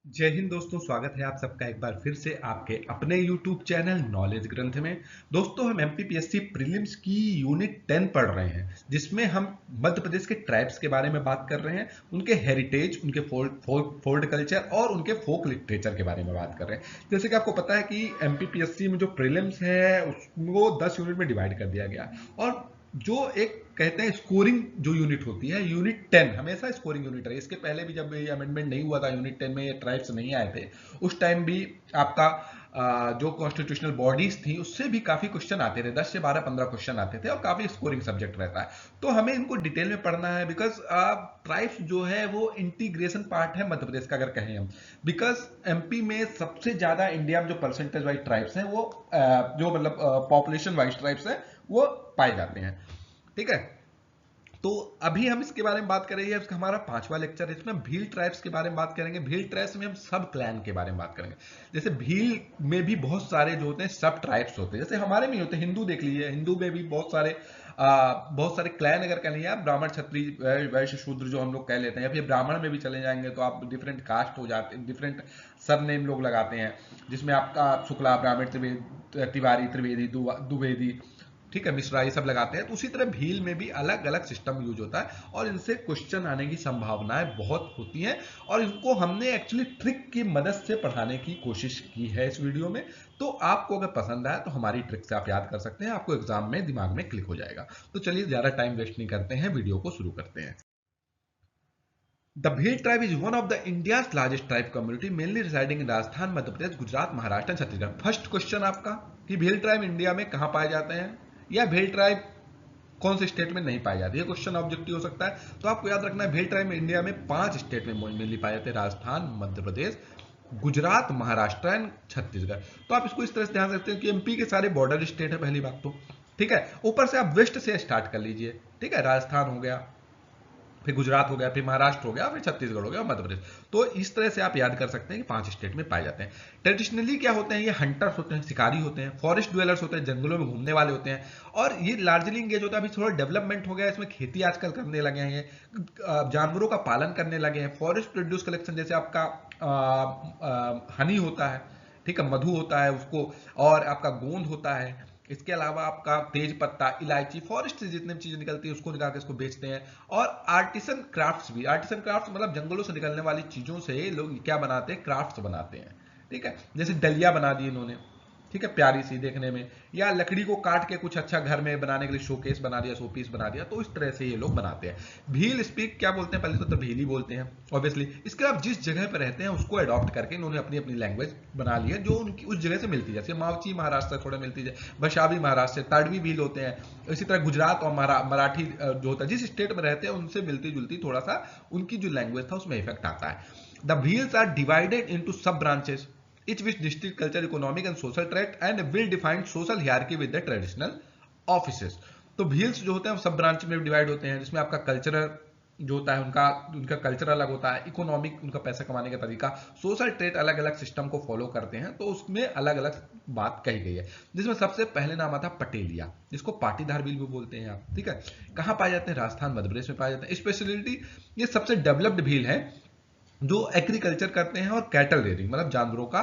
जय हिंद दोस्तों, स्वागत है आप सबका एक बार फिर से आपके अपने YouTube चैनल नॉलेज ग्रंथ में। दोस्तों, हम एमपीपीएससी प्रीलिम्स की यूनिट 10 पढ़ रहे हैं, जिसमें हम मध्य प्रदेश के ट्राइब्स के बारे में बात कर रहे हैं, उनके हेरिटेज, उनके फोल्ड कल्चर और उनके फोक लिटरेचर के बारे में बात कर रहे हैं। जैसे कि आपको पता है कि एमपीपीएससी में जो प्रीलिम्स है उसको 10 यूनिट में डिवाइड कर दिया गया और जो एक कहते हैं स्कोरिंग जो यूनिट होती है, यूनिट 10 हमेशा स्कोरिंग यूनिट रही। इसके पहले भी जब ये अमेंडमेंट नहीं हुआ था, यूनिट 10 में ये ट्राइब्स नहीं आए थे, उस टाइम भी आपका जो कॉन्स्टिट्यूशनल बॉडीज थी उससे भी काफी क्वेश्चन आते थे, 10 से 12 15 क्वेश्चन आते थे और काफी स्कोरिंग सब्जेक्ट रहता है। तो हमें इनको डिटेल में पढ़ना है बिकॉज ट्राइब्स जो है वो इंटीग्रेशन पार्ट है मध्य प्रदेश का, अगर कहें हम। बिकॉज एमपी में सबसे ज्यादा इंडिया में जो परसेंटेज वाइज ट्राइब्स हैं वो जो मतलब पॉपुलेशन वाइज ट्राइब्स हैं वो पाए जाते हैं। ठीक है, तो अभी हम इसके बारे में बात करेंगे। हमारा 5वां लेक्चर है, इसमें भील ट्राइब्स के बारे में बात करेंगे। भील ट्राइब्स में हम सब क्लैन के बारे में बात करेंगे। जैसे भील में भी बहुत सारे जो होते हैं सब ट्राइब्स होते हैं, जैसे हमारे में होते हैं। हिंदू देख लीजिए, हिंदू में भी बहुत सारे क्लैन अगर कह लीजिए आप, ब्राह्मण क्षत्रिय वैश्य शूद्र जो हम लोग कह लेते हैं, या फिर ब्राह्मण में भी चले जाएंगे तो आप डिफरेंट कास्ट हो जाते हैं, डिफरेंट सरनेम लोग लगाते हैं, जिसमें आपका शुक्ला, ब्राह्मण, तिवारी, त्रिवेदी, द्विवेदी, ठीक है, मिश्रा, ये सब लगाते हैं। तो उसी तरह भील में भी अलग अलग सिस्टम यूज होता है और इनसे क्वेश्चन आने की संभावनाएं बहुत होती हैं और इनको हमने एक्चुअली ट्रिक की मदद से पढ़ाने की कोशिश की है इस वीडियो में। तो आपको अगर पसंद आया तो हमारी ट्रिक से आप याद कर सकते हैं, आपको एग्जाम में दिमाग में क्लिक हो जाएगा। तो चलिए ज्यादा टाइम वेस्ट नहीं करते हैं, वीडियो को शुरू करते हैं। The Bhil tribe is one of the India's largest tribe community mainly residing in Rajasthan, Madhya Pradesh, Gujarat, Maharashtra, Chhattisgarh. First question आपका कि भील ट्राइब इंडिया में कहां पाए जाते हैं, या भील ट्राइब कौन से स्टेट में नहीं पाई जाती है। क्वेश्चन ऑब्जेक्टिव हो सकता है। तो आपको याद रखना है भील ट्राइब इंडिया में 5 स्टेट में मेनली पाए जाते हैं, राजस्थान, मध्य प्रदेश, गुजरात, महाराष्ट्र एंड छत्तीसगढ़। तो आप इसको इस तरह से ध्यान रखते हैं कि एमपी के सारे बॉर्डर स्टेट है, पहली बात तो। ठीक है, ऊपर से आप वेस्ट से स्टार्ट कर लीजिए। ठीक है, राजस्थान हो गया, फिर गुजरात हो गया, फिर महाराष्ट्र हो गया, फिर छत्तीसगढ़ हो गया, मध्य प्रदेश। तो इस तरह से आप याद कर सकते हैं कि 5 स्टेट में पाए जाते हैं। ट्रेडिशनली क्या होते हैं, ये हंटर्स होते हैं, शिकारी होते हैं, फॉरेस्ट ड्वेलर्स होते हैं, जंगलों में घूमने वाले होते हैं। और ये लार्जली इंगेज होता है। अभी थोड़ा डेवलपमेंट हो गया, इसमें खेती आजकल करने लगे हैं, ये जानवरों का पालन करने लगे हैं। फॉरेस्ट प्रोड्यूस कलेक्शन, जैसे आपका हनी होता है, ठीक है, मधु होता है उसको, और आपका गोंद होता है। इसके अलावा आपका तेज पत्ता, इलायची, फॉरेस्ट से जितने भी चीजें निकलती है उसको निकाल के इसको बेचते हैं। और आर्टिसन क्राफ्ट्स भी, आर्टिसन क्राफ्ट्स मतलब जंगलों से निकलने वाली चीजों से लोग क्या बनाते हैं, क्राफ्ट्स बनाते हैं। ठीक है, जैसे डलिया बना दी इन्होंने, ठीक है, प्यारी सी देखने में, या लकड़ी को काट के कुछ अच्छा घर में बनाने के लिए शोकेस बना दिया, शोपीस बना दिया। तो इस तरह से ये लोग बनाते हैं। भील स्पीक क्या बोलते हैं, पहले तो भीली बोलते हैं ऑब्वियसली। इसके अलावा जिस जगह पर रहते हैं उसको अडॉप्ट करके इन्होंने अपनी अपनी लैंग्वेज बना ली है, जो उनकी उस जगह से मिलती है। जैसे मावची महाराष्ट्र से थोड़ा मिलती है, बशावी महाराष्ट्र से, ताड़वी भील होते हैं। इसी तरह गुजरात और मराठी जो होता है, जिस स्टेट में रहते हैं उनसे मिलती जुलती थोड़ा सा उनकी जो लैंग्वेज था उसमें इफेक्ट आता है। The Bhils are divided into sub branches, each which district culture, economic and social trait and will define social hierarchy with the traditional offices। तो भील्स जो होते हैं सब ब्रांच में डिवाइड होते हैं, जिसमें आपका कल्चर जो होता है, उनका उनका कल्चर अलग होता है, इकोनॉमिक उनका पैसा कमाने का तरीका, सोशल ट्रेट अलग अलग सिस्टम को फॉलो करते हैं। तो उसमें अलग अलग बात कही गई है, जिसमें सबसे पहले नाम आता है पटेलिया, जिसको पाटीदार भील भी बोलते हैं आप। ठीक है, कहाँ पाए जाते हैं, राजस्थान, मध्य प्रदेश में पाए जाते हैं। स्पेशलिटी, ये सबसे डेवलप्ड भील है जो एग्रीकल्चर करते हैं और कैटल रेयरिंग मतलब जानवरों का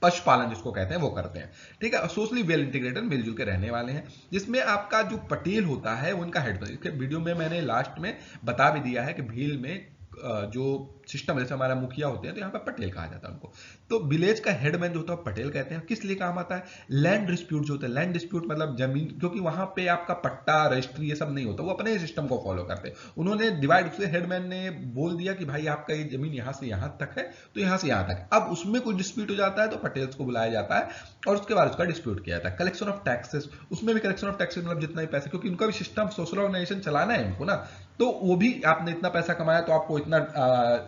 पशुपालन जिसको कहते हैं वो करते हैं। ठीक है, सोशली वेल इंटीग्रेटेड, मिलजुल के रहने वाले हैं। जिसमें आपका जो पटेल होता है वो उनका हेड। इसके वीडियो में मैंने लास्ट में बता भी दिया है कि भील में जो सिस्टम जैसे हमारा मुखिया होते हैं तो यहाँ पर पटेल कहा जाता है उनको। तो विलेज का हेडमैन जो होता है पटेल कहते हैं। किस लिए काम आता है, लैंड डिस्प्यूट जो होता है, लैंड डिस्प्यूट मतलब जमीन, क्योंकि वहां पे आपका पट्टा रजिस्ट्री ये सब नहीं होता, वो अपने ही सिस्टम को फॉलो करते हैं। उन्होंने डिवाइड, उससे हेडमैन ने बोल दिया कि भाई आपका ये जमीन यहाँ से यहाँ तक है तो यहाँ से यहाँ तक। अब उसमें कोई डिस्प्यूट हो जाता है तो पटेल्स को बुलाया जाता है और उसके बाद उसका डिस्प्यूट किया जाता है। कलेक्शन ऑफ टैक्सेस, उसमें भी कलेक्शन ऑफ टैक्सेस मतलब जितना भी पैसा, क्योंकि उनका भी सिस्टम सोशल ऑर्गेनाइजेशन चलाना है उनको ना, तो वो भी आपने इतना पैसा कमाया तो आपको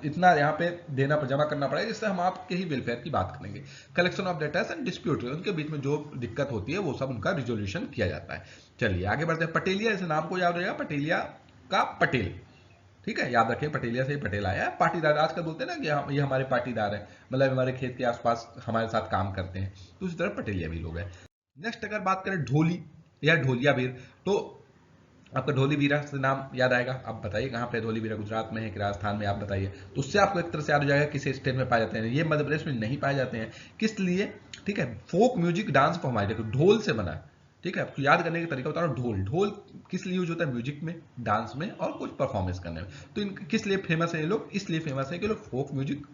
इतना यहाँ पे देना जमा करना पड़ेगा, जिससे हम आपके ही वेलफेयर की बात करेंगे। Collection of data and dispute, उनके बीच में जो दिक्कत होती है वो सब उनका रिजोल्यूशन किया जाता है। चलिए आगे बढ़ते हैं। पटेलिया, जैसे नाम को याद रहेगा, पटेलिया का पटेल। ठीक है, याद रखें पटेलिया से ही पटेल आया है। पाटीदार आजकल बोलते हैं ना कि ये हमारे पाटीदार है, मतलब हमारे खेत के आसपास हमारे साथ काम करते हैं, तो उसी तरह पटेलिया भी लोग हैं। नेक्स्ट अगर बात करें ढोली या ढोलिया भील, तो आपका ढोलीवीरा से नाम याद आएगा, आप बताइए कहाँ पे ढोलीवीरा, गुजरात में है कि राजस्थान में, आप बताइए। तो उससे आपको एक तरह से याद हो जाएगा किस स्टेट में पाए जाते हैं। ये मध्य प्रदेश में नहीं पाए जाते हैं, किस लिए? ठीक है, फोक म्यूजिक डांस परफॉर्मेंस, देखो ढोल से बना है, ठीक है। आपको याद करने का तरीका बता रहा हूँ, ढोल ढोल किस लिए यूज होता है? म्यूजिक में, डांस में और कुछ परफॉर्मेंस करने में। तो किस लिए फेमस है ये लोग? इसलिए फेमस है कि लोग फोक म्यूजिक,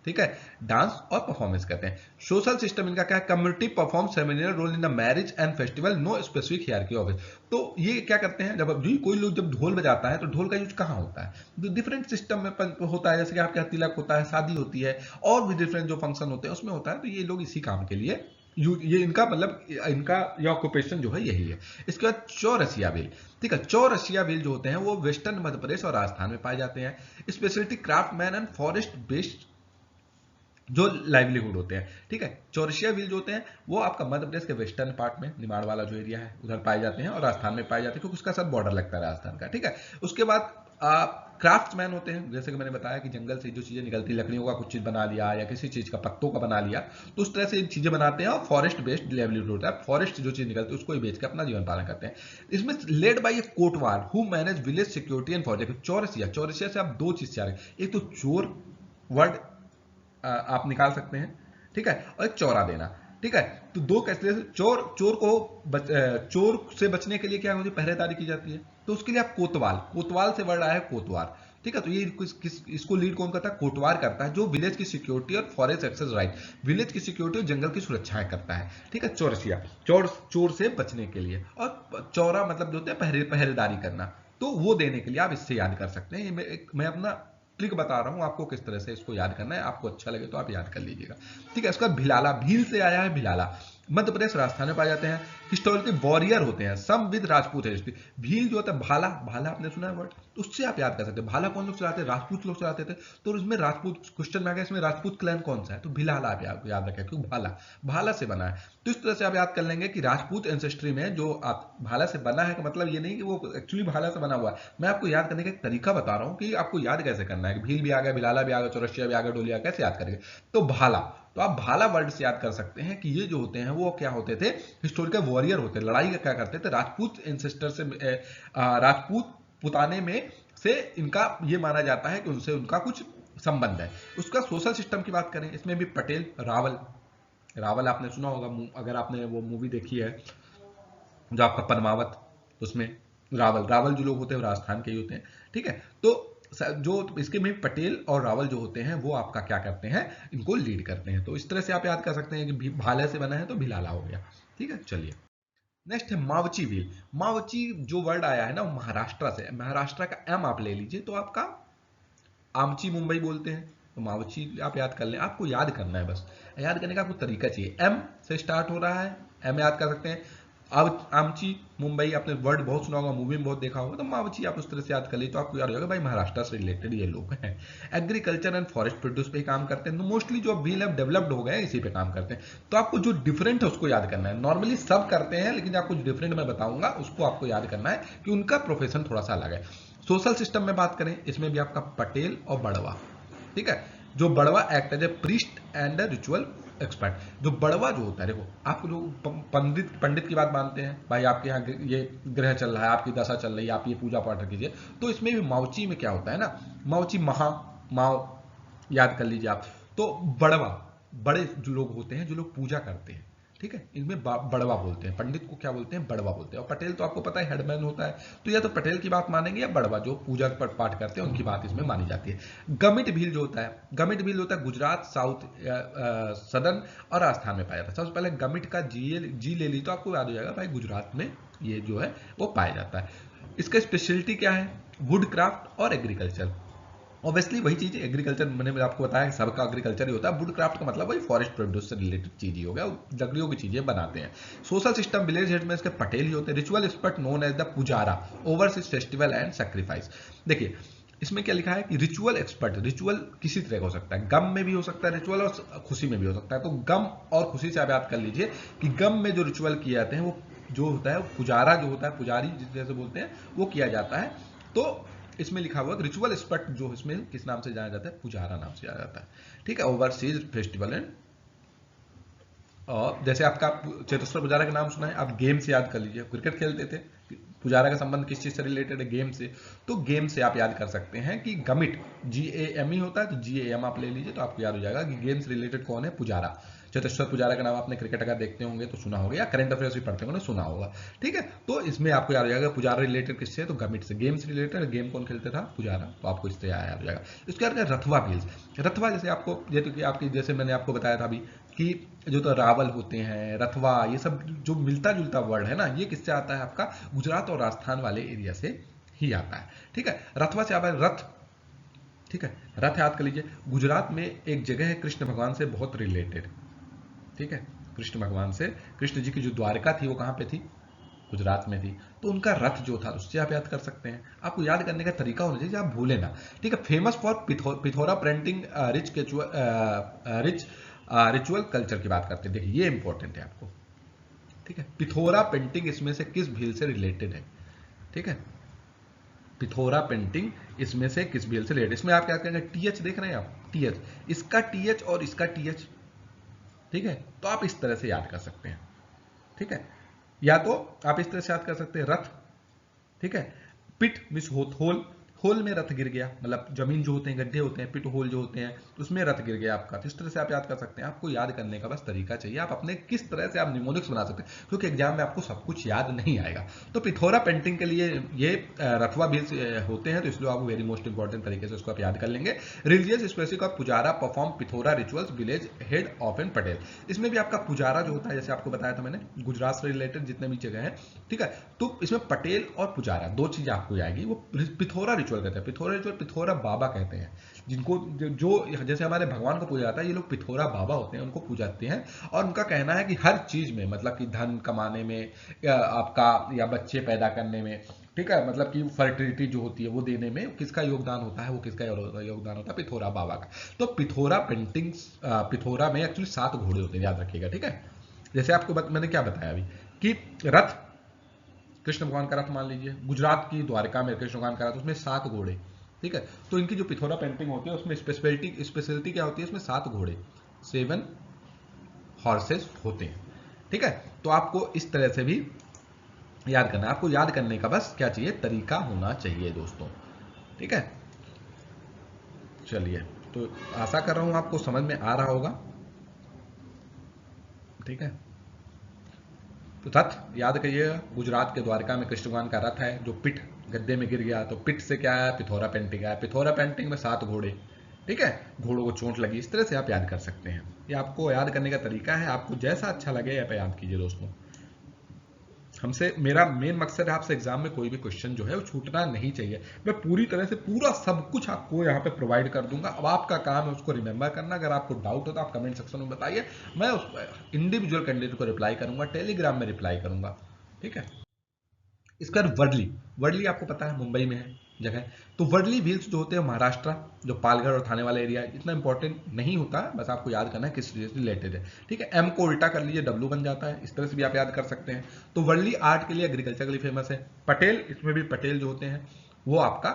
ठीक है, डांस और परफॉर्मेंस करते हैं। सोशल सिस्टम इनका क्या है? Community perform ceremonial role in the marriage and festival, no specific hierarchy of it. तो ये क्या करते हैं, जब कोई लोग जब ढोल बजाता है तो ढोल का यूज कहाँ होता है? तो डिफरेंट सिस्टम में होता है, जैसे कि आपके यहाँ तिलक होता है, शादी होती है, और भी डिफरेंट जो फंक्शन होते हैं उसमें होता है। तो ये लोग इसी काम के लिए ये इनका मतलब इनका ये ऑक्यूपेशन जो है यही है। इसके बाद चौरसिया व्हील, ठीक है। चौरसिया व्हील जो होते हैं वो वेस्टर्न मध्य प्रदेश और राजस्थान में पाए जाते हैं। Speciality craft man and forest based जो लाइवलीहुड होते हैं, ठीक है। चौरसिया व्हील जो होते हैं वो आपका मध्य प्रदेश के वेस्टर्न पार्ट में, निमाड़ वाला जो एरिया है उधर पाए जाते हैं, और राजस्थान में पाए जाते हैं क्योंकि उसका साथ बॉर्डर लगता है राजस्थान का, ठीक है। उसके बाद क्राफ्ट्समैन होते हैं, जैसे कि मैंने बताया कि जंगल से जो चीजें निकलती, लकड़ियों का कुछ चीज बना लिया या किसी चीज का पत्तों का बना लिया, तो उस तरह से चीजें बनाते हैं। और फॉरेस्ट बेस्ड लाइवलीहुड होता है, फॉरेस्ट जो चीज निकलती है उसको ही बेच के अपना जीवन पालन करते हैं। इसमें लेड बाई ए कोटवार who manage village security and forest. Chaurasia, Chaurasia से आप दो चीज से आ रहे, एक तो चोर वर्ड आप निकाल सकते हैं, ठीक है, और एक चौरा देना, ठीक है। तो दो कैसे, चोर से बचने के लिए क्या होती है? पहरेदारी की जाती है। तो उसके लिए आप कोतवाल, कोतवाल से वर्ड आया है कोतवार, ठीक है। तो ये इसको लीड कौन करता है? कोटवार करता है, जो विलेज की सिक्योरिटी और फॉरेस्ट एक्सेस राइट, विलेज की सिक्योरिटी और जंगल की सुरक्षाएं करता है, ठीक है। चौरसिया, चोर से बचने के लिए, और चौरा मतलब जो होता है पहरेदारी करना, तो वो देने के लिए आप इससे याद कर सकते हैं। ये मैं अपना ट्रिक बता रहा हूं आपको किस तरह से इसको याद करना है, आपको अच्छा लगे तो आप याद कर लीजिएगा, ठीक है। उसका भिलाला, भील से आया है भिलाला, मध्य प्रदेश राजस्थान में पाए जाते हैं। हिस्टोरिकल वॉरियर होते हैं, some with Rajput history. Bhil जो होता है, भाला, भाला आपने सुना है वर्ड, तो उससे आप याद कर सकते हैं। भाला कौन लोग चलाते हैं? राजपूत लोग चलाते थे। तो इसमें राजपूत क्वेश्चन में आ गया, इसमें राजपूत क्लैन कौन सा है? तो भिलाला आप याद रखें, क्योंकि भाला भाला से बना है। तो इस तरह से आप याद कर लेंगे कि राजपूत एंसेस्ट्री में जो आप भाला से बना है, का मतलब ये नहीं कि वो एक्चुअली भाला से बना हुआ है। मैं आपको याद करने का एक तरीका बता रहा हूं कि आपको याद कैसे करना है, कि भील भी आ गया, भिलाला भी आ गया, चौरसिया भी आ गया, डोलिया, कैसे याद करेंगे? तो भाला, तो आप भाला वर्ड से याद कर सकते हैं कि ये जो होते हैं वो क्या होते थे? हिस्टोरिकल वॉरियर होते, लड़ाई का क्या करते थे? राजपूत एंसेस्टर से, राजपूत पुताने में से इनका ये माना जाता है कि उनसे उनका कुछ संबंध है। उसका सोशल सिस्टम की बात करें, इसमें भी पटेल, रावल, रावल आपने सुना होगा, अगर आपने वो मूवी देखी है जो आपका पद्मावत, उसमें रावल रावल जो लोग होते हैं वो राजस्थान के ही होते हैं, ठीक है। तो जो इसके में पटेल और रावल जो होते हैं वो आपका क्या करते हैं? इनको लीड करते हैं। तो इस तरह से आप याद कर सकते हैं कि भाले से बना है तो भिलाला हो गया, ठीक है। चलिए नेक्स्ट है मावची व्हील। मावची जो वर्ड आया है ना महाराष्ट्र से, महाराष्ट्र का एम आप ले लीजिए तो आपका आमची मुंबई बोलते हैं, तो मावची आप याद कर लें। आपको याद करना है, बस याद करने का आपको तरीका चाहिए। एम से स्टार्ट हो रहा है, एम याद कर सकते हैं। अब आमची मुंबई आपने वर्ड बहुत सुना होगा, मूवी में बहुत देखा होगा, तो मावची आप उस तरह से याद कर ली तो आपको याद हो जाएगा भाई महाराष्ट्र से रिलेटेड ये लोग हैं। एग्रीकल्चर एंड फॉरेस्ट प्रोड्यूस पे काम करते हैं, तो मोस्टली जो व्हील अब डेवलप्ड हो गए इसी पे काम करते हैं। तो आपको जो डिफरेंट है उसको याद करना है। नॉर्मली सब करते हैं, लेकिन आपको जो डिफरेंट मैं बताऊंगा उसको आपको याद करना है कि उनका प्रोफेशन थोड़ा सा अलग है। सोशल सिस्टम में बात करें, इसमें भी आपका पटेल और बड़वा, ठीक है। जो बड़वा act as a priest and ritual expert. जो बड़वा जो होता है, देखो आप लोग पंडित की बात मानते हैं भाई, आपके यहाँ ये ग्रह चल रहा है, आपकी दशा चल रही है, आप ये पूजा पाठ कीजिए। तो इसमें भी मावची में क्या होता है ना, मावची माव याद कर लीजिए आप। तो बड़वा, बड़े जो लोग होते हैं, जो लोग पूजा करते हैं, ठीक है, इनमें बड़वा बोलते हैं। पंडित को क्या बोलते हैं? बड़वा बोलते हैं। और पटेल तो आपको पता है हेडमैन होता है, तो या तो पटेल की बात मानेंगे या बड़वा जो पूजा पाठ करते हैं उनकी बात इसमें मानी जाती है। गमिट भील जो होता है, गमिट भील होता है गुजरात, साउथ सदर्न और राजस्थान में पाया जाता है। सबसे पहले गमिट का जी ले ली तो आपको याद हो जाएगा भाई गुजरात में ये जो है वो पाया जाता है। इसका स्पेशलिटी क्या है? वुड क्राफ्ट और एग्रीकल्चर। ऑब्वियसली वही चीज एग्रीकल्चर, मैंने आपको बताया सबका एग्रीकल्चर ही होता है। वुड क्राफ्ट का मतलब वही फॉरेस्ट प्रोड्यूस से रिलेटेड चीज ही हो गया, लकड़ियों की चीजें बनाते हैं। सोशल सिस्टम विलेज हेड में इसके पटेल ही होते हैं। Ritual expert known as the pujara oversees festival and sacrifice. देखिए इसमें क्या लिखा है कि रिचुअल एक्सपर्ट, रिचुअल किसी तरह का हो सकता है, गम में भी हो सकता है रिचुअल और खुशी में भी हो सकता है। तो गम और खुशी से आप याद कर लीजिए कि गम में जो रिचुअल किए जाते हैं वो जो होता है पुजारा, जो होता है पुजारी जिस जैसे बोलते हैं, वो किया जाता है। तो इसमें लिखा हुआ रिचुअल एक्सपर्ट जो इसमें किस नाम से जाना जाता है? पुजारा नाम से जाना जाता है, ठीक है। ओवरसीज फेस्टिवल एंड, और जैसे आपका चेतेश्वर पुजारा का नाम सुना है, आप गेम से याद कर लीजिए, क्रिकेट खेलते थे पुजारा का संबंध किस चीज से रिलेटेड है? गेम से। तो गेम से आप याद कर सकते हैं कि गमिट, GAME होता है, तो GAM आप ले लीजिए तो आपको याद हो जाएगा कि गेम से रिलेटेड कौन है? पुजारा। चतेश्वर पुजारा का नाम आपने क्रिकेट अगर देखते होंगे तो सुना होगा, या करंट अफेयर्स भी पढ़ते होंगे सुना होगा। ठीक है, तो इसमें आपको याद हो जाएगा पुजारा रिलेटेड किससे? तो गमिट से। गेम से रिलेटेड, गेम कौन खेलते था? पुजारा, तो आपको इससे याद हो जाएगा। इसके बाद रथवा भील्स। रथवा जैसे आपको, जैसे मैंने आपको बताया था अभी कि जो तो रावल होते हैं, रथवा, ये सब जो मिलता जुलता वर्ड है ना, ये किससे आता है? आपका गुजरात और राजस्थान वाले एरिया से ही आता है। ठीक है, रथवा से आता है रथ। ठीक है, रथ याद कर लीजिए। गुजरात में एक जगह है कृष्ण भगवान से बहुत रिलेटेड। ठीक है, कृष्ण भगवान से, कृष्ण जी की जो द्वारका थी वो कहां पे थी? गुजरात में थी। तो उनका रथ जो था उससे आप याद कर सकते हैं। आपको याद करने का तरीका होना चाहिए, आप भूले ना। ठीक है, famous for Pithora printing, rich ritual culture की बात करते हैं। देखिए ये इंपॉर्टेंट है आपको। ठीक है, पिथौरा पेंटिंग इसमें से किस भील से रिलेटेड है? ठीक है, पिथौरा पेंटिंग इसमें से किस भील से रिलेटेड? इसमें आप क्या करेंगे? TH देख रहे हैं आप, TH, इसका TH और इसका TH। ठीक है, तो आप इस तरह से याद कर सकते हैं। ठीक है, या तो आप इस तरह से याद कर सकते हैं रथ। ठीक है, पिट मिस होल, होल में रथ गिर गया, मतलब जमीन जो होते हैं, गड्ढे होते हैं, पिट होल जो होते हैं, उसमें रथ गिर गया आपका। तो इस तरह से आप याद कर सकते हैं। आपको याद करने का बस तरीका चाहिए, आप अपने किस तरह से आप निमोनिक्स बना सकते हैं, क्योंकि एग्जाम में आपको सब कुछ याद नहीं आएगा। तो पिथौरा पेंटिंग के लिए ये रथवा भी होते हैं, तो इसलिए आप वेरी मोस्ट इंपॉर्टेंट तरीके से उसको आप याद कर लेंगे। Religious specific of pujara perform Pithora rituals village head of an Patel. इसमें भी आपका पुजारा जो होता है, जैसे आपको बताया था मैंने, गुजरात से रिलेटेड जितने भी जगह है। ठीक है, तो इसमें पटेल और पुजारा दो चीजें आपको आएगी। वो पिथौरा रिचुअल कहते हैं, पिथौरा रिचुअल पिथौरा बाबा कहते हैं, जिनको जो जैसे हमारे भगवान को पूजा जाता है, ये लोग पिथौरा बाबा होते हैं, उनको पूजाते हैं। और उनका कहना है कि हर चीज में, मतलब कि धन कमाने में, या आपका या बच्चे पैदा करने में, ठीक है, मतलब कि फर्टिलिटी जो होती है वो देने में किसका योगदान होता है? वो किसका योगदान होता है? पिथौरा बाबा का। तो पिथौरा पेंटिंग्स, पिथौरा में एक्चुअली 7 घोड़े होते हैं, याद रखिएगा। ठीक है, जैसे आपको मैंने क्या बताया अभी कि रथ, कृष्ण भगवान का रथ मान लीजिए, गुजरात की द्वारका में कृष्ण भगवान का रथ, उसमें 7 घोड़े। ठीक है, तो इनकी जो पिथौरा पेंटिंग होती है उसमें स्पेशलिटी क्या होती है? इसमें 7 घोड़े, 7 हॉर्सेस होते हैं। ठीक है, तो आपको इस तरह से भी याद करना है। आपको याद करने का बस क्या चाहिए? तरीका होना चाहिए दोस्तों। ठीक है, चलिए, तो आशा कर रहा हूं आपको समझ में आ रहा होगा। ठीक है, तो रथ याद करिएगा, गुजरात के द्वारका में कृष्ण भगवान का रथ है जो पिट गद्दे में गिर गया, तो पिट से क्या है? पिथौरा पेंटिंग है। पिथौरा पेंटिंग में 7 घोड़े। ठीक है, घोड़ों को चोट लगी। इस तरह से आप याद कर सकते हैं। ये आपको याद करने का तरीका है, आपको जैसा अच्छा लगे आप याद कीजिए दोस्तों। हमसे, मेरा मेन मकसद है आपसे एग्जाम में कोई भी क्वेश्चन जो है वो छूटना नहीं चाहिए। मैं पूरी तरह से पूरा सब कुछ आपको यहाँ पे प्रोवाइड कर दूंगा। अब आपका काम है उसको रिमेंबर करना। अगर आपको डाउट हो तो आप कमेंट सेक्शन में बताइए, मैं उस इंडिविजुअल कैंडिडेट को रिप्लाई करूंगा, टेलीग्राम में रिप्लाई करूंगा। ठीक है, इसका वर्डली, वर्डली आपको पता है मुंबई में है जगह। तो वर्डली व्हील्स जो होते हैं महाराष्ट्र, जो पालघर और थाने वाला एरिया, इतना इंपॉर्टेंट नहीं होता, बस आपको याद करना है किस चीज से रिलेटेड है। ठीक है, एम को उल्टा कर लीजिए, डब्ल्यू बन जाता है। इस तरह से भी आप याद कर सकते हैं। तो वर्डली आर्ट के लिए, एग्रीकल्चर के लिए फेमस है। पटेल, इसमें भी पटेल जो होते हैं वो आपका,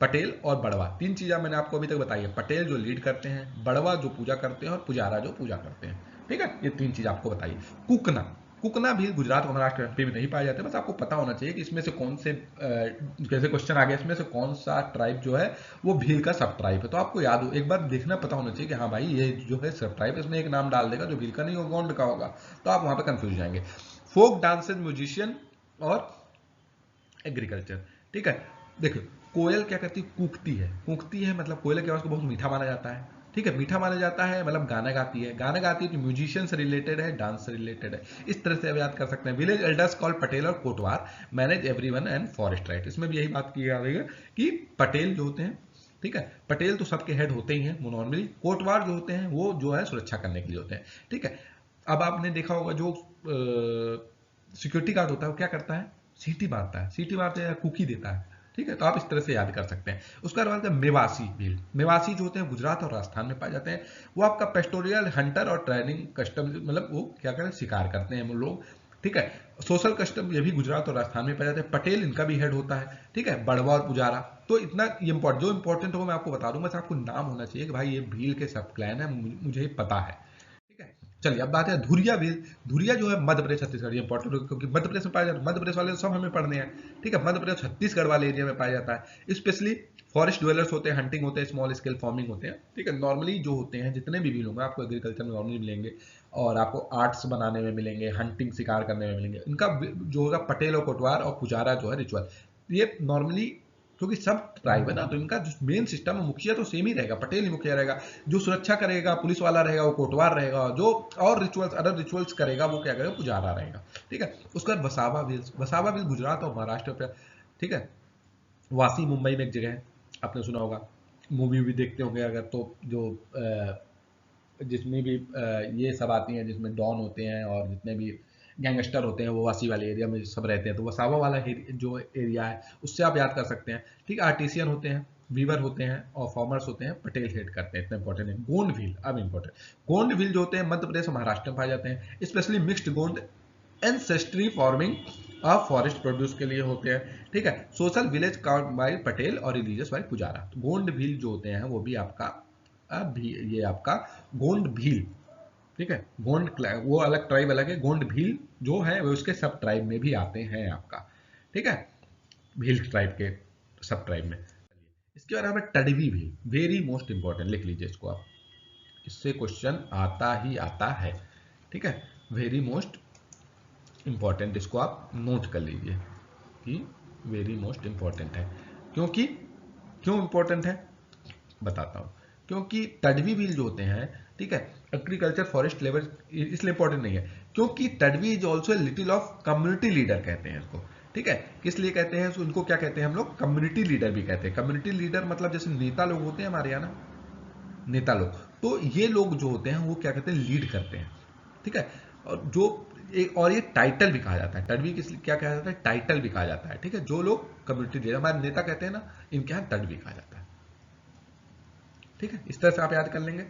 पटेल और बड़वा, 3 चीजें मैंने आपको अभी तक बताई है। पटेल जो लीड करते हैं, बड़वा जो पूजा करते हैं, और पुजारा जो पूजा करते हैं। ठीक है, ये 3 चीज आपको बताइए। कुकना, कुकना भी गुजरात और महाराष्ट्र एमपी में नहीं पाए जाते। बस आपको पता होना चाहिए कि इसमें से कौन से, जैसे क्वेश्चन आ गया, इसमें से कौन सा ट्राइब जो है वो भील का सब ट्राइब है। तो आपको याद हो, एक बार देखना पता होना चाहिए कि हाँ भाई ये जो है सब ट्राइब, इसमें एक नाम डाल देगा जो भील का नहीं होगा, गोंड का होगा, तो आप वहां पे कंफ्यूज जाएंगे। फोक डांसेज, म्यूजिशियन और एग्रीकल्चर। ठीक है, देखो कोयल क्या करती है? कूकती है। कूकती है मतलब कोयल की आवाज को बहुत मीठा माना जाता है। ठीक है, मीठा माना जाता है मतलब गाना गाती है। गाना गाती है तो म्यूजिशियन से रिलेटेड है, डांस से रिलेटेड है। इस तरह से आप याद कर सकते हैं। विलेज एल्डर्स कॉल पटेल और कोटवार manage everyone and forest right. इसमें भी यही बात की जा रही है कि पटेल जो होते हैं, ठीक है, पटेल तो सबके हेड होते ही हैं नॉर्मली। कोटवार जो होते हैं वो जो है सुरक्षा करने के लिए होते हैं। ठीक है, अब आपने देखा होगा जो सिक्योरिटी गार्ड होता है वो क्या करता है? सीटी मारता है, सीटी मारते या कुकी देता है। ठीक है, तो आप इस तरह से याद कर सकते हैं। उसके बाद मेवासी भील। मेवासी जो होते हैं गुजरात और राजस्थान में पाए जाते हैं। वो आपका पेस्टोरियल हंटर और ट्रेनिंग कस्टम, मतलब वो क्या करें, शिकार करते हैं वो लोग। ठीक है, सोशल कस्टम ये भी गुजरात और राजस्थान में पाए जाते हैं। पटेल इनका भी हेड होता है। ठीक है, बड़वा और पुजारा। तो इतना जो इंपॉर्टेंट हो मैं आपको बता दूं, बस आपको नाम होना चाहिए कि भाई ये भील के सब क्लैन है, मुझे पता है। ठीक है, चलिए अब बात है धुरिया भील। धुरिया जो है मध्य प्रदेश छत्तीसगढ़, ये इंपॉर्टेंट है क्योंकि मध्य प्रदेश में पाया जाता है, मध्य प्रदेश वाले तो सब हमें पढ़ने हैं, ठीक है। मध्य प्रदेश छत्तीसगढ़ वाले एरिया में पाया जाता है। स्पेशली फॉरेस्ट ड्वेलर्स होते हैं, हंटिंग होते हैं, स्मॉल स्केल फार्मिंग होते हैं, ठीक है। नॉर्मली जो होते हैं जितने भी भील होंगे आपको एग्रीकल्चर में नॉर्मली मिलेंगे, और आपको आर्ट्स बनाने में मिलेंगे, हंटिंग शिकार करने में मिलेंगे। इनका जो होगा पटेल और कोटवार और पुजारा जो है रिचुअल, ये नॉर्मली क्योंकि सब ट्राइब है ना, तो इनका जो मेन सिस्टम है मुखिया तो सेम ही रहेगा, पटेल ही मुखिया रहेगा। जो सुरक्षा करेगा पुलिस वाला रहेगा वो कोटवार रहेगा, जो और रिचुअल्स अदर रिचुअल्स करेगा वो क्या करेगा, पुजारा रहेगा, ठीक है। उसके बाद वसावा विल्स, वसावा विल गुजरात और महाराष्ट्र पे, ठीक है। वासी मुंबई में एक जगह है, आपने सुना होगा, मूवी भी देखते होंगे अगर तो, जो जिसमें भी ये सब आती हैं जिसमें डॉन होते हैं और जितने भी गैंगस्टर होते हैं वो वासी वाले एरिया में सब रहते हैं, तो वसावा वाला जो एरिया है उससे आप याद कर सकते हैं, ठीक है। आर्टिसियन होते हैं, वीवर होते हैं और फार्मर्स होते हैं, पटेल हेड करते हैं, इतना इंपॉर्टेंट है। गोंड भील, अब इंपॉर्टेंट, गोंड भील जो होते हैं मध्य प्रदेश और महाराष्ट्र में पाए जाते हैं। Specially mixed Gond ancestry farming of forest produce के लिए होते हैं, ठीक है। Social village count by Patel और रिलीजियस बाय पुजारा। गोंड भील जो होते हैं वो भी आपका भी, ये आपका गोंड भील, ठीक है। गोंड वो अलग ट्राइब अलग है, गोंड भील जो है वो उसके सब ट्राइब में भी आते हैं आपका, ठीक है, भील ट्राइब के सब ट्राइब में। इसके बाद हमें टडवी भील, वेरी मोस्ट इंपॉर्टेंट, लिख लीजिए इसको आप, इससे क्वेश्चन आता ही आता है, ठीक है। वेरी मोस्ट इंपॉर्टेंट, इसको आप नोट कर लीजिए कि वेरी मोस्ट इंपॉर्टेंट है। क्योंकि क्यों इंपॉर्टेंट है बताता हूं। क्योंकि तडवी व्हील जो होते हैं, ठीक है, एग्रीकल्चर फॉरेस्ट लेवल इसलिए इंपॉर्टेंट नहीं है क्योंकि Tadvi is also little of community leader कहते हैं इसको, ठीक है। किस लिए कहते हैं उनको, क्या कहते हैं हम लोग, कम्युनिटी लीडर भी कहते हैं। कम्युनिटी लीडर मतलब जैसे नेता लोग होते हैं हमारे यहाँ ना, नेता लोग, तो ये लोग जो होते हैं वो क्या कहते हैं, लीड करते हैं, ठीक है। और जो एक और ये टाइटल भी कहा जाता है, तडवी किस क्या कहा जाता है, टाइटल भी कहा जाता है, ठीक है। जो लोग कम्युनिटी लीडर हमारे नेता कहते हैं ना, इनके यहाँ तडवी कहा जाता है, ठीक है। इस तरह से आप याद कर लेंगे।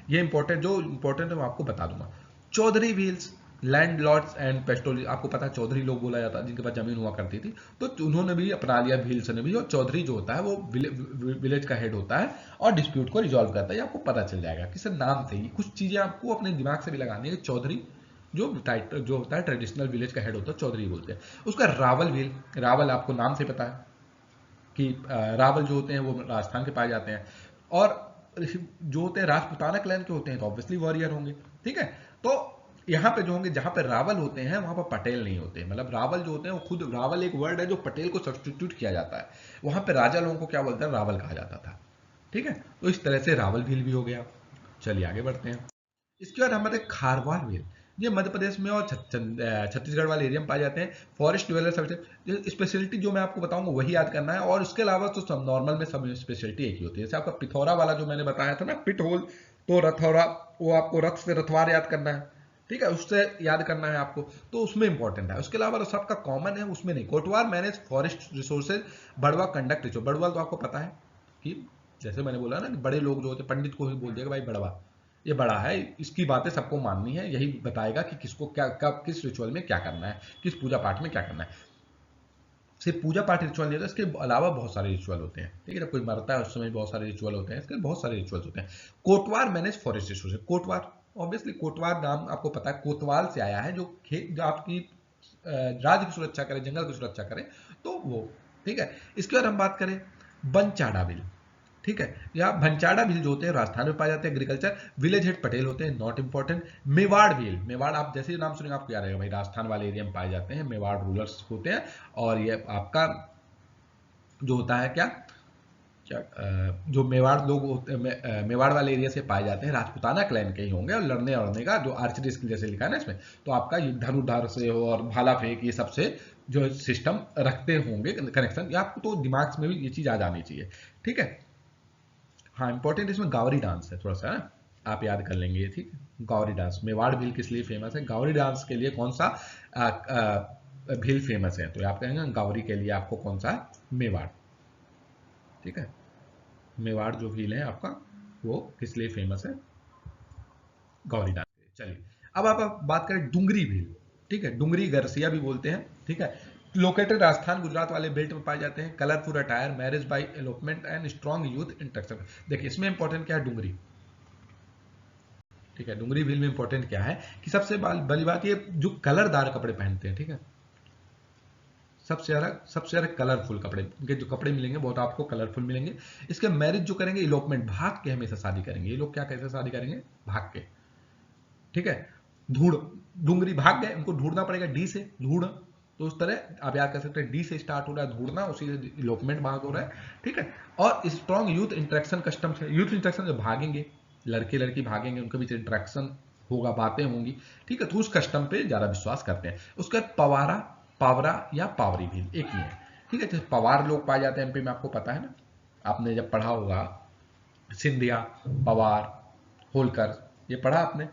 ये इंपॉर्टेंट, जो इंपॉर्टेंट है मैं आपको बता दूंगा। चौधरी व्हील्स, लैंड लॉर्ड्स एंड पेस्टोली, आपको पता है चौधरी लोग बोला जाता है जिनके पास जमीन हुआ करती थी, तो उन्होंने भी अपना लिया व्हील्स ने भी। और चौधरी जो होता है वो विलेज का हेड होता है और डिस्प्यूट को रिजॉल्व करता है। ये आपको पता चल जाएगा किस नाम से ही, कुछ चीजें आपको अपने दिमाग से भी लगानी है। चौधरी जो टाइटल जो होता है ट्रेडिशनल विलेज का हेड होता है, चौधरी बोलते हैं उसका। रावल व्हील, रावल आपको नाम से पता है कि रावल जो होते हैं वो राजस्थान के पाए जाते हैं। और जो होते हैं राजपुताना क्लैन के होते हैं तो ऑब्वियसली वॉरियर होंगे, ठीक है। तो यहाँ पे जो होंगे, जहां पे रावल होते हैं वहां पर पटेल नहीं होते, मतलब रावल जो होते हैं वो खुद, रावल एक वर्ड है जो पटेल को सब्सटीट्यूट किया जाता है। वहां पे राजा लोगों को क्या बोलते हैं, रावल कहा जाता था, ठीक है। तो इस तरह से रावल भील भी हो गया। चलिए आगे बढ़ते हैं। इसके बाद हमारे खारवार व्हेल, ये मध्य प्रदेश में और छत्तीसगढ़ वाले एरिया में पाए जाते हैं। फॉरेस्ट ड्वेलर सब स्पेशलिटी जो मैं आपको बताऊंगा वही याद करना है, और उसके अलावा तो सब नॉर्मल में सब स्पेशलिटी एक ही होती है। जैसे आपका पिथौरा वाला जो मैंने बताया था ना, पिट होल, तो रथौरा, वो आपको रथ से रथवार याद करना है, ठीक है, उससे याद करना है आपको, तो उसमें इंपॉर्टेंट है। उसके अलावा तो सबका कॉमन है, उसमें नहीं। कोटवार मैनेज फॉरेस्ट रिसोर्सेज, बड़वा कंडक्ट रिचुअल। बड़वा तो आपको पता है कि जैसे मैंने बोला ना कि बड़े लोग जो होते हैं, पंडित को ही बोल देगा भाई बड़वा, ये बड़ा है, इसकी बातें सबको माननी है, यही बताएगा कि किसको क्या कब किस रिचुअल में क्या करना है, किस पूजा पाठ में क्या करना है। सिर्फ पूजा पाठ रिचुअल नहीं होता, इसके अलावा बहुत सारे रिचुअल होते हैं, ठीक है। जब कोई मरता है उस समय बहुत सारे रिचुअल होते हैं, इसके बहुत सारे रिचुअल्स होते हैं। कोटवार मैनेज फॉरेस्ट रिसोर्सेज। कोटवार ऑब्वियसली, कोटवार नाम आपको पता है कोतवाल से आया है, जो आपकी राज्य की सुरक्षा करे, जंगल की सुरक्षा करे, तो वो, ठीक है। इसके बाद हम बात करें बनचाड़ा बिल, ठीक है। या भंचाड़ा भील जो होते हैं राजस्थान में पाए जाते हैं। एग्रीकल्चर विलेज हेड पटेल होते हैं, नॉट इंपॉर्टेंट। मेवाड़ भील, मेवाड़ आप जैसे ही नाम सुनेंगे आपको याद रहेगा भाई, राजस्थान वाले एरिया में पाए जाते हैं, मेवाड़ रूलर्स होते हैं। और ये आपका जो होता है क्या क्या जो मेवाड़ लोग होते हैं, मेवाड़ वाले एरिया से पाए जाते हैं, राजपुताना क्लैन के ही होंगे। और लड़ने अड़ने का जो आर्चरी स्किल जैसे लिखा है ना इसमें, तो आपका ये धनुर्धार से हो और भाला फेंक, ये सबसे जो सिस्टम रखते होंगे कनेक्शन, ये आपको तो दिमाग में भी ये चीज आ जानी चाहिए, ठीक है। हाँ इंपॉर्टेंट इसमें गावरी डांस है थोड़ा सा, है ना, आप याद कर लेंगे, ठीक है। गावरी डांस, मेवाड़ भील किस लिए फेमस है, गावरी डांस के लिए कौन सा भील फेमस है, तो आप कहेंगे गावरी के लिए आपको कौन सा, मेवाड़, ठीक है। मेवाड़ जो भील है आपका वो किस लिए फेमस है, गौरी डांस। चलिए अब आप बात करें डुंगरी भील, ठीक है, डुंगरी गरसिया भी बोलते हैं, ठीक है। लोकेटेड राजस्थान गुजरात वाले बेल्ट में पाए जाते हैं। Colourful attire, marriage by elopement and strong youth interaction. देखिए इसमें इंपॉर्टेंट क्या है, डुंगरी, ठीक है। डुंगरी भील में इंपॉर्टेंट क्या है कि सबसे बड़ी बात ये जो कलरदार कपड़े पहनते हैं, ठीक है, सबसे ज्यादा कलरफुल कपड़े, इनके जो कपड़े मिलेंगे बहुत आपको कलरफुल मिलेंगे। इसके मैरिज जो करेंगे इलोपमेंट, भाग के हमेशा शादी करेंगे ये लोग। क्या कैसे शादी करेंगे? भाग के, ठीक है। ढूंढ, डुंगरी भाग गए, उनको ढूंढना पड़ेगा, डी से ढूंढ, तो उस तरह आप याद कर सकते हैं, डी से स्टार्ट हो रहा है ढूंढना, उसी से इलोपमेंट भाग हो रहा है, ठीक है। और स्ट्रॉन्ग यूथ इंटरेक्शन कस्टम से, यूथ इंटरेक्शन जो भागेंगे, लड़के लड़की भागेंगे, उनके बीच इंटरेक्शन होगा, बातें होंगी, ठीक है, तो उस कस्टम पे ज्यादा विश्वास करते हैं। उसके बाद पवारा, पावरा या पावरी भी एक ही है, ठीक है। तो पवार लोग पाए जाते हैं एमपी में, आपको पता है ना, आपने जब पढ़ा होगा सिंधिया, पवार, होलकर, ये पढ़ा आपने,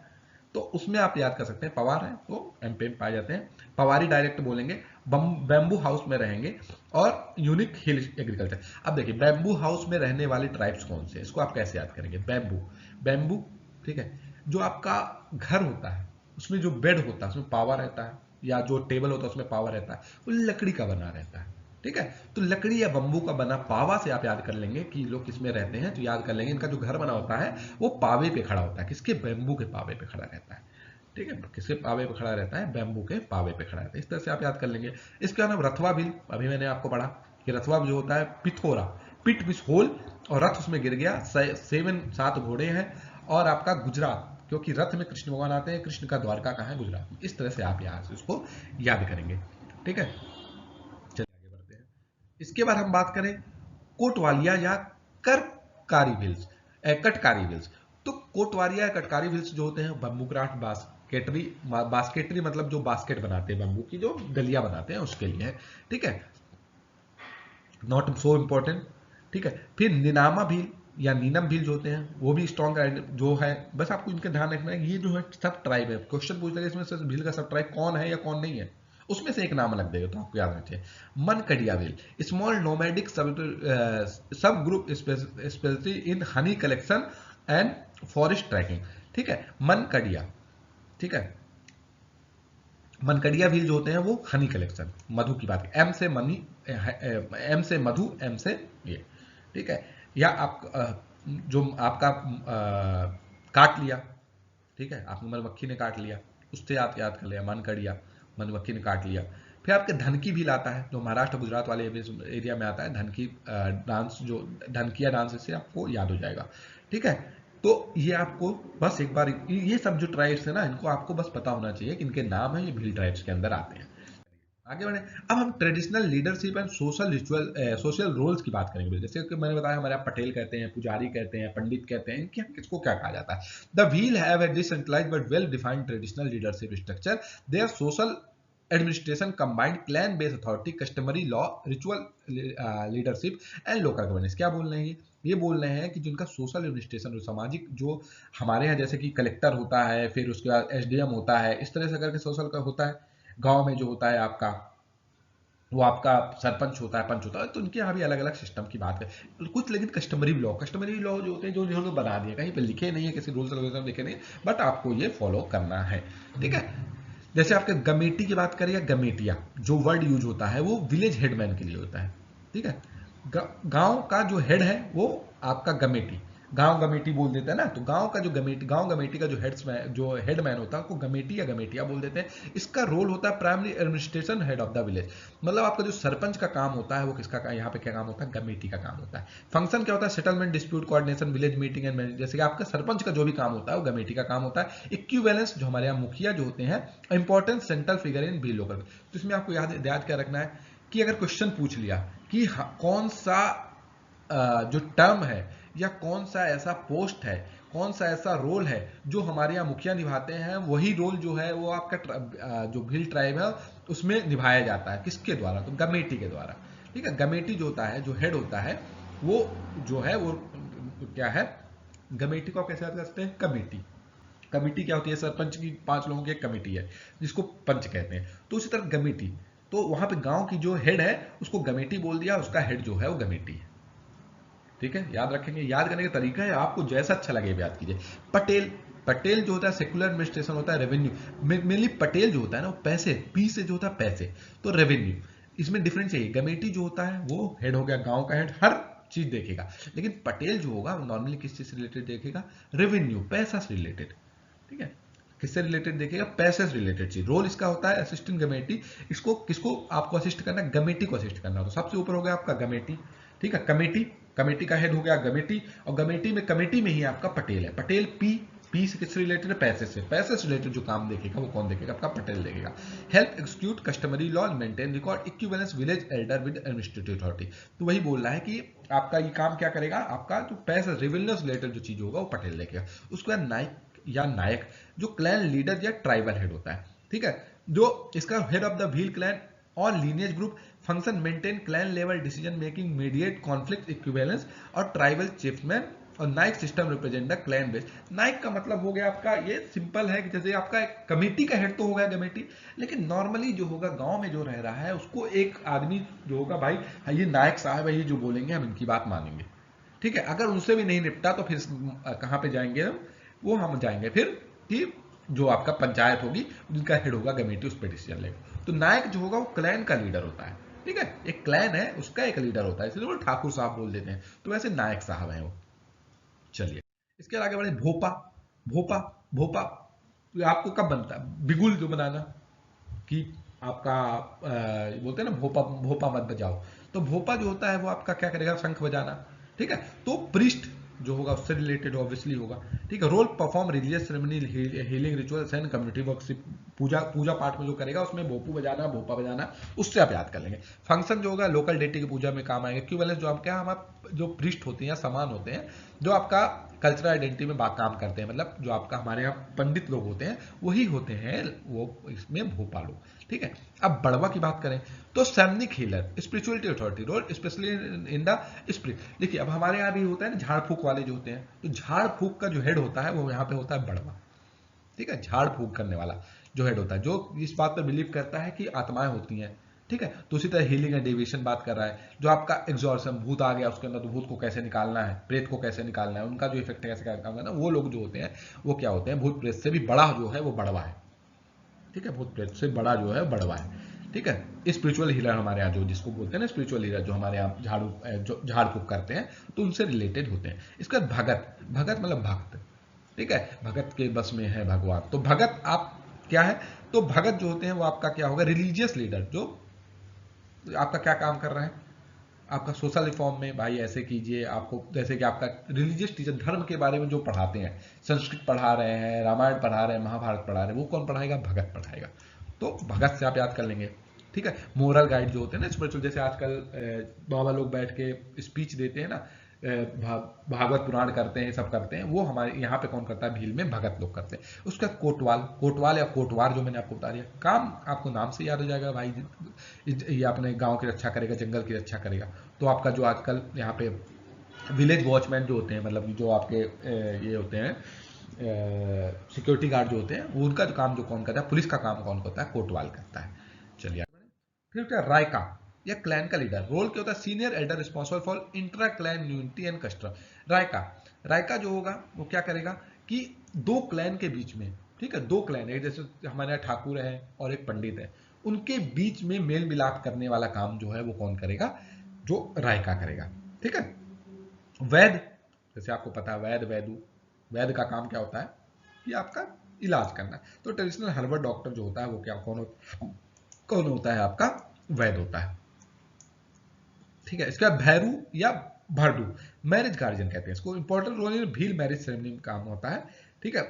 तो उसमें आप याद कर सकते हैं पवार है वो एमपी में पाए जाते हैं। पवारी डायरेक्ट बोलेंगे, बैम्बू हाउस में रहेंगे और यूनिक हिल एग्रीकल्चर। अब देखिए बैम्बू हाउस में रहने वाले ट्राइब्स कौन से, इसको आप कैसे याद करेंगे? बैम्बू, बैम्बू, ठीक है। जो आपका घर होता है उसमें जो बेड होता है उसमें पावर रहता है, या जो टेबल होता है उसमें पावर रहता है, वो लकड़ी का बना रहता है, ठीक है। तो लकड़ी या बंबू का बना पावा से आप याद कर लेंगे कि लोग किसमें रहते हैं, तो याद कर लेंगे इनका जो घर बना होता है वो पावे पे खड़ा होता है। किसके? बैम्बू के पावे पे खड़ा रहता है, ठीक है। किसके पावे पे खड़ा रहता है? बैम्बू के पावे पे खड़ा रहता है। इस तरह से आप याद कर लेंगे। इसके नाम रथवा भील, अभी मैंने आपको पढ़ा कि रथवा जो होता है पिथोरा, पिट मिस होल, और रथ उसमें गिर गया, 7 घोड़े हैं। और आपका गुजरात, क्योंकि रथ में कृष्ण भगवान आते हैं, कृष्ण का द्वारका कहाँ है? गुजरात में। इस तरह से आप यहाँ से उसको याद करेंगे, ठीक है। इसके बाद हम बात करें कोटवालिया या करकारी विल्स, कटकारी विल्स। तो कोटवालिया या कटकारी विल्स जो होते हैं बम्बू क्राफ्ट, बास्केटरी, बास्केटरी मतलब जो बास्केट बनाते हैं बम्बू की, जो डलिया बनाते हैं उसके लिए है, ठीक है, नॉट सो इंपॉर्टेंट, ठीक है। फिर निनामा भील या नीनम भील जो होते हैं वो भी स्ट्रॉन्ग जो है, बस आपको इनके ध्यान रखना है, ये जो है सब ट्राइब है। क्वेश्चन पूछ लेगा इसमें से भील का सब ट्राइब कौन है या कौन नहीं है, उसमें से एक नाम अलग देगा, तो आपको याद रखिए। Mankadia Bhil, small nomadic sub group specially in honey collection and forest tracking, ठीक है। मनकडिया, ठीक है, मनकडिया व्हील जो होते हैं वो हनी कलेक्शन, मधु की बात, एम से मनी, एम से मधु, एम से ये, ठीक है। या आप जो आपका काट लिया, ठीक है, आपने मधुमक्खी ने काट लिया, उससे आप याद कर लिया मनकड़िया, मधुमक्खी ने काट लिया। फिर आपके धनकी भी लाता है, जो महाराष्ट्र गुजरात वाले एरिया में आता है, धनकी डांस, जो धनकिया डांस से आपको याद हो जाएगा, ठीक है। तो ये आपको बस एक बार, ये सब जो ट्राइब्स है ना, इनको आपको बस पता होना चाहिए कि इनके नाम है, ये भील ट्राइब्स के अंदर आते हैं। आगे बढ़े, अब हम traditional leadership and social ritual, social roles की बात करेंगे। जैसे कि मैंने बताया हमारे यहाँ पटेल कहते हैं, पुजारी कहते हैं, पंडित कहते हैं, इनके किसको क्या कहा जाता है? The Bhil have a decentralised but well defined traditional leadership structure, their social administration combined clan based authority, customary law, ritual leadership and local governance. क्या बोल रहे हैं ये बोल रहे हैं कि जिनका सोशल एडमिनिस्ट्रेशन, जो सामाजिक, जो हमारे यहाँ जैसे कि कलेक्टर होता है, फिर उसके बाद एसडीएम होता है, इस तरह से करके सोशल का होता है। गांव में जो होता है आपका, वो आपका सरपंच होता है, पंच होता है, तो उनके यहाँ भी अलग अलग सिस्टम की बात है कुछ। लेकिन कस्टमरी लॉ जो होते हैं, जो जिन्होंने बना दिया, कहीं पे लिखे नहीं है, किसी रूल्स रेगुलेशन लिखे नहीं है, बट आपको ये फॉलो करना है, ठीक है। जैसे आपके गमेटी की बात करें, या गमेटिया, जो वर्ड यूज होता है वो विलेज हेडमैन के लिए होता है, ठीक है। गांव का जो हेड है वो आपका गमेटी, गांव गमेटी बोल देता है ना, तो गांव का जो गमेटी, गांव गमेटी का जो हेडमैन होता है उसको गमेटी या गमेटिया बोल देते हैं। इसका रोल होता है primary administration head of the village, मतलब आपका जो सरपंच का काम होता है वो किसका, यहाँ पे क्या काम होता है? गमेटी का काम होता है। फंक्शन क्या होता है? Settlement, dispute coordination, village meeting and manage. जैसे कि आपका सरपंच का जो भी काम होता है वो गमेटी का काम होता है। इक्विवेलेंस, जो हमारे यहाँ मुखिया जो होते हैं, इंपॉर्टेंट सेंट्रल फिगर इन भी लोकल। तो इसमें आपको याद क्या रखना है कि अगर क्वेश्चन पूछ लिया कि कौन सा जो टर्म है, या कौन सा ऐसा पोस्ट है, कौन सा ऐसा रोल है जो हमारे यहाँ मुखिया निभाते हैं, वही रोल जो है वो आपका जो भील ट्राइब है उसमें निभाया जाता है। किसके द्वारा? तो गमेटी के द्वारा, ठीक है। गमेटी जो होता है, जो हेड होता है, वो जो है वो क्या है? गमेटी को आप कैसे याद कर सकते हैं? कमेटी। कमेटी क्या होती है? सरपंच की 5 लोगों की एक कमेटी है जिसको पंच कहते हैं। तो उसी तरह गमेटी, तो वहां पे गांव की जो हेड है उसको गमेटी बोल दिया, उसका हेड जो है वो गमेटी है, ठीक है। याद रखेंगे, याद करने का तरीका है, आपको जैसा अच्छा लगे याद कीजिए। पटेल, पटेल जो होता है सेकुलर एडमिनिस्ट्रेशन होता है, रेवेन्यू, मेनली पटेल जो होता है ना वो पैसे, पी से जो होता है पैसे, तो रेवेन्यू, इसमें डिफरेंस चाहिए। गमेटी जो होता है वो हेड हो गया, गांव का हेड, हर चीज देखेगा, लेकिन पटेल जो होगा वो नॉर्मली किस चीज से रिलेटेड देखेगा? रेवेन्यू, पैसा से रिलेटेड, ठीक है, किससे रिलेटेड देखेगा, पैसे से रिलेटेड चीज। रोल इसका होता है असिस्टेंट गमेटी, इसको किसको आपको असिस्ट करना है, गमेटी को असिस्ट करना। तो सबसे ऊपर हो गया आपका गमेटी, ठीक है, कमेटी, कमेटी का हेड हो गया गमेटी, और कमेटी में ही आपका पटेल है। पटेल पी से किससे रिलेटेड है, पैसे से। पैसे से रिलेटेड जो काम देखेगा वो कौन देखेगा, आपका पटेल देखेगा। Help execute customary law, maintain record, equivalence village Elder with administrative authority. तो वही बोल रहा है कि आपका ये काम क्या करेगा, आपका जो पैसे रेवेन्यू से रिलेटेड जो चीज होगा वो पटेल देखेगा। उसके बाद नायक जो क्लैन लीडर या ट्राइबल हेड होता है, ठीक है, जो इसका head of the wheel clan और lineage group function maintain clan level decision making, mediate conflict equivalence और ट्राइबल चिफ्समैन। और नाइक system represent the clan base. नाइक का मतलब हो गया आपका, ये सिंपल है कि जैसे आपका एक कमेटी का हेड तो होगा कमेटी, लेकिन नॉर्मली जो होगा गांव में जो रह रहा है उसको एक आदमी जो होगा, भाई ये नायक साहब है, ये जो बोलेंगे हम इनकी बात मानेंगे, ठीक है। अगर उनसे भी नहीं निपटा तो फिर कहां पे जाएंगे हम, वो हम जाएंगे फिर कि जो आपका पंचायत होगी जिनका हेड होगा कमेटी, उस पर डिसीजन लेगा। तो नायक जो होगा वो क्लैन का लीडर होता है, ठीक है, एक क्लैन है उसका एक लीडर होता है, इसलिए वो ठाकुर साहब बोल देते हैं, तो वैसे नायक साहब है वो। चलिए इसके आगे बढ़े, भोपा। भोपा भोपा तो आपको कब बनता है, बिगुल जो बनाना कि आपका बोलते हैं ना भोपा, भोपा मत बजाओ। तो भोपा जो होता है वो आपका क्या करेगा, शंख बजाना, ठीक है। तो प्रिस्ट जो होगा उससे रिलेटेड ऑब्वियसली होगा, ठीक है। Role perform religious ceremony, healing rituals and community work, पूजा पाठ में जो करेगा उसमें भोपू बजाना, भोपा बजाना, उससे आप याद कर लेंगे। फंक्शन जो होगा लोकल डेटी की पूजा में काम आएगा। इक्विवेलेंस जो आप क्या, हम जो प्रिस्ट होते हैं या समान होते हैं जो आपका कल्चरल आइडेंटिटी में काम करते हैं, मतलब जो आपका हमारे यहाँ पंडित लोग होते हैं वही होते हैं वो इसमें भोपा लोग, ठीक है। अब बड़वा की बात करें तो shamanic healer, spirituality authority role specially in the spirit. देखिए अब हमारे यहाँ भी होता है ना झाड़ फूक वाले जो होते हैं, तो झाड़ फूक का जो हेड होता है वो यहाँ पे होता है बड़वा, ठीक है। झाड़ फूक करने वाला जो हेड होता है, जो इस बात पर बिलीव करता है कि आत्माएं होती हैं, ठीक है। तो उसी तरह हीलिंग एंड डेविएशन बात कर रहा है, जो आपका एग्जॉर्सन, भूत आ गया उसके अंदर तो भूत को कैसे निकालना है, प्रेत को कैसे निकालना है, उनका जो इफेक्ट है कैसे काम करना है, वो लोग जो होते हैं वो क्या होते हैं, भूत प्रेत से भी बड़ा जो है वो बड़वा है, ठीक है। भूत प्रेत से बड़ा जो है बड़वा है, ठीक है। स्पिरिचुअल हीलर हमारे यहाँ जो जिसको बोलते हैं ना स्पिरिचुअल हीलर, जो हमारे यहाँ झाड़ फूक करते हैं तो उनसे रिलेटेड होते हैं। इसका भगत, भगत मतलब भक्त, ठीक है, भगत के बस में है भगवान। तो भगत आप क्या है, तो भगत जो होते हैं वो आपका क्या होगा, रिलीजियस लीडर, जो आपका क्या काम कर रहे हैं, आपका सोशल रिफॉर्म में, भाई ऐसे कीजिए, आपको जैसे कि आपका रिलीजियस टीचर धर्म के बारे में जो पढ़ाते हैं, संस्कृत पढ़ा रहे हैं, रामायण पढ़ा रहे हैं, महाभारत पढ़ा रहे हैं, वो कौन पढ़ाएगा, भगत पढ़ाएगा। तो भगत से आप याद कर लेंगे, ठीक है। मोरल गाइड जो होते हैं ना स्पिरिचुअल, जैसे आजकल बाबा लोग बैठ के स्पीच देते हैं ना, भागवत पुराण करते हैं, सब करते हैं, वो हमारे यहाँ पे कौन करता है, भील में भगत लोग करते हैं। उसका कोटवाल, कोटवाल या कोटवार जो मैंने आपको बता दिया, काम आपको नाम से याद हो जाएगा, भाई ये अपने गांव की रक्षा करेगा, जंगल की रक्षा करेगा। तो आपका जो आजकल यहाँ पे विलेज वॉचमैन जो होते हैं, मतलब जो आपके ये होते हैं सिक्योरिटी गार्ड जो होते हैं, वो उनका जो काम जो कौन करता है, पुलिस का काम कौन करता है, कोटवाल करता है। चलिए फिर क्या, रायका या क्लैन का लीडर, रोल क्या होता है, senior Elder responsible for intra clan unity and custom. Raika, Raika जो होगा वो क्या करेगा कि दो क्लैन के बीच में, ठीक है, दो क्लैन है, जैसे हमारे यहाँ ठाकुर है और एक पंडित है, उनके बीच में मेल मिलाप करने वाला काम जो है वो कौन करेगा, जो रायका करेगा, ठीक है। वैद, जैसे आपको पता है वैद, वैद का काम क्या होता है कि आपका इलाज करना। तो ट्रेडिशनल हर्बल डॉक्टर जो होता है वो क्या कौन होता है, आपका वैद होता है, ठीक है। इसके बाद भैरू या भरडू, मैरिज गार्जियन कहते हैं इसको, important role in Bhil marriage ceremony में काम होता है, ठीक है।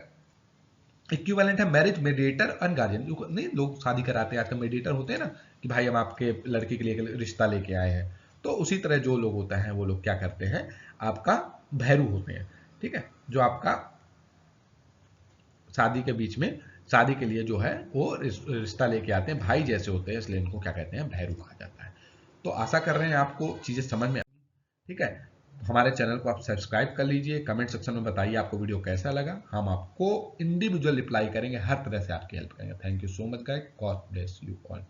इक्विवेलेंट है मैरिज मेडिएटर एंड गार्जियन, नहीं लोग शादी कराते हैं आजकल, मेडिएटर होते हैं ना कि भाई हम आपके लड़के के लिए रिश्ता लेके आए हैं, तो उसी तरह जो लोग होते हैं वो लोग क्या करते हैं, आपका भैरू होते हैं, ठीक है, जो आपका शादी के बीच में, शादी के लिए जो है वो रिश्ता लेके आते हैं, भाई जैसे होते हैं, इसलिए इनको क्या कहते हैं, भैरू कहा जाता है। तो आशा कर रहे हैं आपको चीजें समझ में, ठीक है। हमारे चैनल को आप सब्सक्राइब कर लीजिए, कमेंट सेक्शन में बताइए आपको वीडियो कैसा लगा, हम आपको इंडिविजुअल रिप्लाई करेंगे, हर तरह से आपकी हेल्प करेंगे। Thank you so much guys, God bless you all.